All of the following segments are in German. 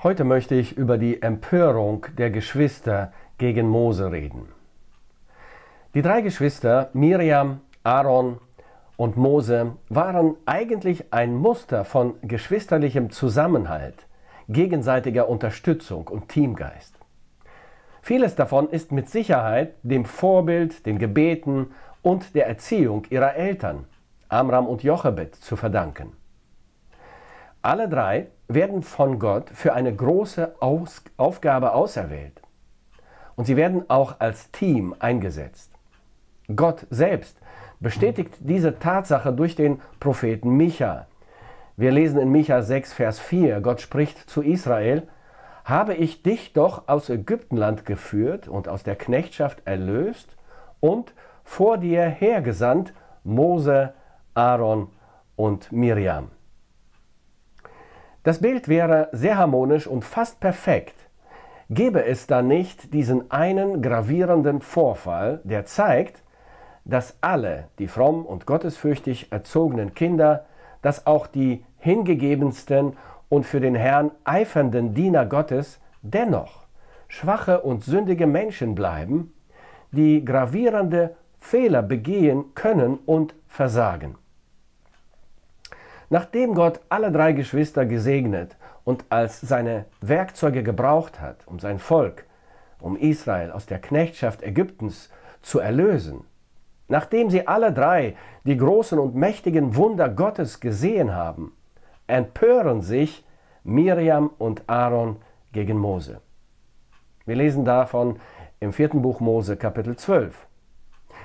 Heute möchte ich über die Empörung der Geschwister gegen Mose reden. Die drei Geschwister, Miriam, Aaron und Mose, waren eigentlich ein Muster von geschwisterlichem Zusammenhalt, gegenseitiger Unterstützung und Teamgeist. Vieles davon ist mit Sicherheit dem Vorbild, den Gebeten und der Erziehung ihrer Eltern, Amram und Jochebed, zu verdanken. Alle drei werden von Gott für eine große Aufgabe auserwählt. Und sie werden auch als Team eingesetzt. Gott selbst bestätigt diese Tatsache durch den Propheten Micha. Wir lesen in Micha 6, Vers 4, Gott spricht zu Israel: Habe ich dich doch aus Ägyptenland geführt und aus der Knechtschaft erlöst und vor dir hergesandt Mose, Aaron und Miriam. Das Bild wäre sehr harmonisch und fast perfekt, gäbe es da nicht diesen einen gravierenden Vorfall, der zeigt, dass alle die fromm und gottesfürchtig erzogenen Kinder, dass auch die hingegebensten und für den Herrn eifernden Diener Gottes dennoch schwache und sündige Menschen bleiben, die gravierende Fehler begehen können und versagen. Nachdem Gott alle drei Geschwister gesegnet und als seine Werkzeuge gebraucht hat, um sein Volk, um Israel aus der Knechtschaft Ägyptens zu erlösen, nachdem sie alle drei die großen und mächtigen Wunder Gottes gesehen haben, empören sich Miriam und Aaron gegen Mose. Wir lesen davon im 4. Buch Mose, Kapitel 12.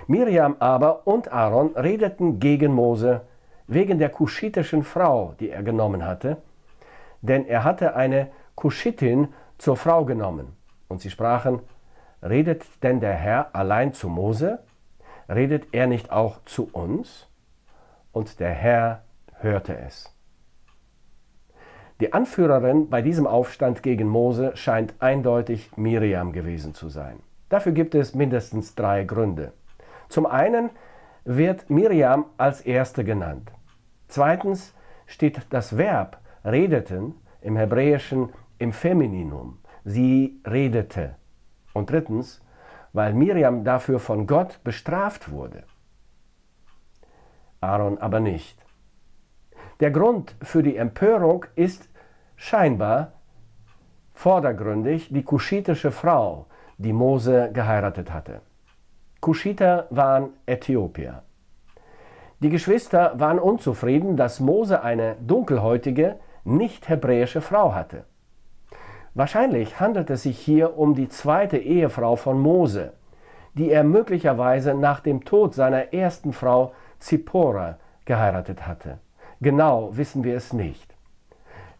Miriam aber und Aaron redeten gegen Mose wegen der kuschitischen Frau, die er genommen hatte, denn er hatte eine Kuschitin zur Frau genommen. Und sie sprachen: Redet denn der Herr allein zu Mose? Redet er nicht auch zu uns? Und der Herr hörte es. Die Anführerin bei diesem Aufstand gegen Mose scheint eindeutig Miriam gewesen zu sein. Dafür gibt es mindestens 3 Gründe. Zum einen wird Miriam als erste genannt. Zweitens steht das Verb redeten im Hebräischen im Femininum. Sie redete. Und drittens, weil Miriam dafür von Gott bestraft wurde. Aaron aber nicht. Der Grund für die Empörung ist scheinbar vordergründig die kuschitische Frau, die Mose geheiratet hatte. Kuschiter waren Äthiopier. Die Geschwister waren unzufrieden, dass Mose eine dunkelhäutige, nicht hebräische Frau hatte. Wahrscheinlich handelt es sich hier um die zweite Ehefrau von Mose, die er möglicherweise nach dem Tod seiner ersten Frau Zippora geheiratet hatte. Genau wissen wir es nicht.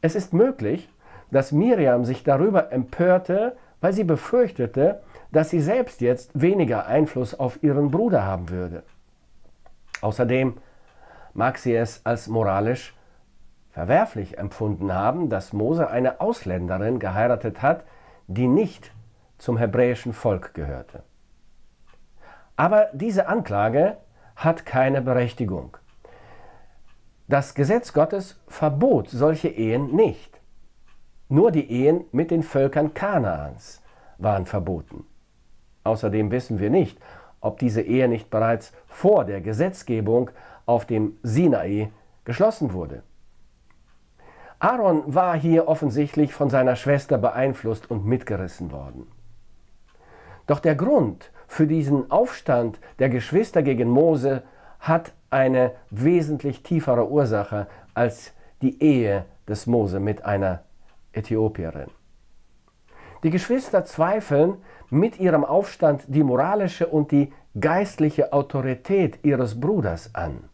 Es ist möglich, dass Miriam sich darüber empörte, weil sie befürchtete, dass sie selbst jetzt weniger Einfluss auf ihren Bruder haben würde. Außerdem mag sie es als moralisch verwerflich empfunden haben, dass Mose eine Ausländerin geheiratet hat, die nicht zum hebräischen Volk gehörte. Aber diese Anklage hat keine Berechtigung. Das Gesetz Gottes verbot solche Ehen nicht. Nur die Ehen mit den Völkern Kanaans waren verboten. Außerdem wissen wir nicht, ob diese Ehe nicht bereits vor der Gesetzgebung auf dem Sinai geschlossen wurde. Aaron war hier offensichtlich von seiner Schwester beeinflusst und mitgerissen worden. Doch der Grund für diesen Aufstand der Geschwister gegen Mose hat eine wesentlich tiefere Ursache als die Ehe des Mose mit einer Äthiopierin. Die Geschwister zweifeln mit ihrem Aufstand die moralische und die geistliche Autorität ihres Bruders an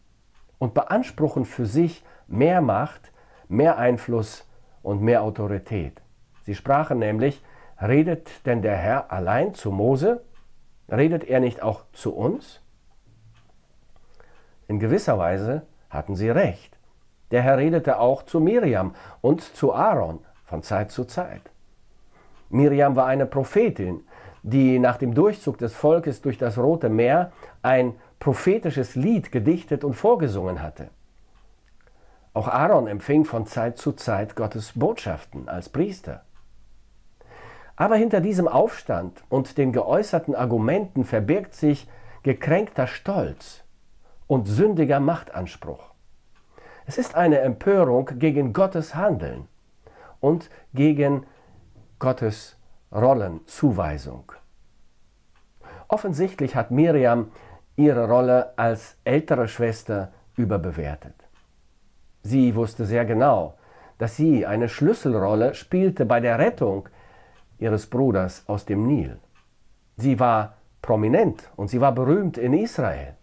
und beanspruchen für sich mehr Macht, mehr Einfluss und mehr Autorität. Sie sprachen nämlich: Redet denn der Herr allein zu Mose? Redet er nicht auch zu uns? In gewisser Weise hatten sie recht. Der Herr redete auch zu Miriam und zu Aaron von Zeit zu Zeit. Miriam war eine Prophetin, die nach dem Durchzug des Volkes durch das Rote Meer ein prophetisches Lied gedichtet und vorgesungen hatte. Auch Aaron empfing von Zeit zu Zeit Gottes Botschaften als Priester. Aber hinter diesem Aufstand und den geäußerten Argumenten verbirgt sich gekränkter Stolz und sündiger Machtanspruch. Es ist eine Empörung gegen Gottes Handeln und gegen Gottes Rollenzuweisung. Offensichtlich hat Miriam ihre Rolle als ältere Schwester überbewertet. Sie wusste sehr genau, dass sie eine Schlüsselrolle spielte bei der Rettung ihres Bruders aus dem Nil. Sie war prominent und sie war berühmt in Israel.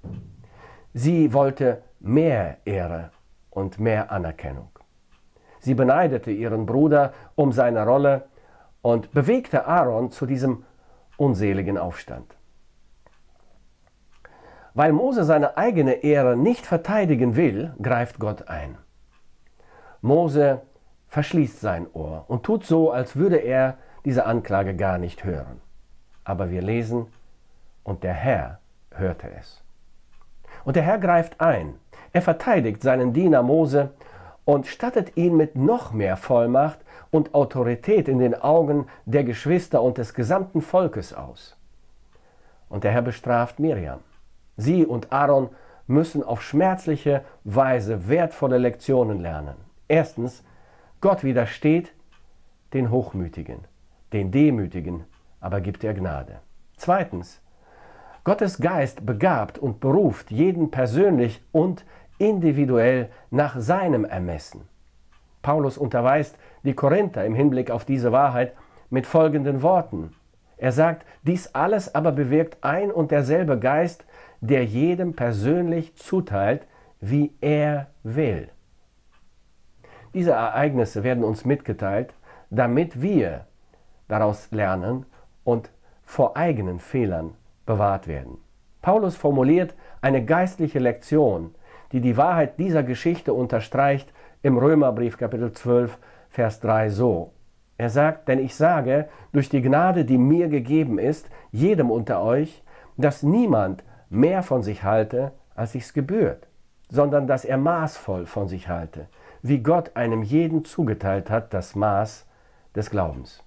Sie wollte mehr Ehre und mehr Anerkennung. Sie beneidete ihren Bruder um seine Rolle und bewegte Aaron zu diesem unseligen Aufstand. Weil Mose seine eigene Ehre nicht verteidigen will, greift Gott ein. Mose verschließt sein Ohr und tut so, als würde er diese Anklage gar nicht hören. Aber wir lesen, und der Herr hörte es. Und der Herr greift ein. Er verteidigt seinen Diener Mose und stattet ihn mit noch mehr Vollmacht und Autorität in den Augen der Geschwister und des gesamten Volkes aus. Und der Herr bestraft Miriam. Sie und Aaron müssen auf schmerzliche Weise wertvolle Lektionen lernen. Erstens, Gott widersteht den Hochmütigen, den Demütigen, aber gibt er Gnade. Zweitens, Gottes Geist begabt und beruft jeden persönlich und individuell nach seinem Ermessen. Paulus unterweist die Korinther im Hinblick auf diese Wahrheit mit folgenden Worten. Er sagt, dies alles aber bewirkt ein und derselbe Geist, der jedem persönlich zuteilt, wie er will. Diese Ereignisse werden uns mitgeteilt, damit wir daraus lernen und vor eigenen Fehlern bewahrt werden. Paulus formuliert eine geistliche Lektion, die die Wahrheit dieser Geschichte unterstreicht im Römerbrief Kapitel 12, Vers 3 so. Er sagt, denn ich sage, durch die Gnade, die mir gegeben ist, jedem unter euch, dass niemand mehr von sich halte, als sich's gebührt, sondern dass er maßvoll von sich halte, wie Gott einem jeden zugeteilt hat, das Maß des Glaubens.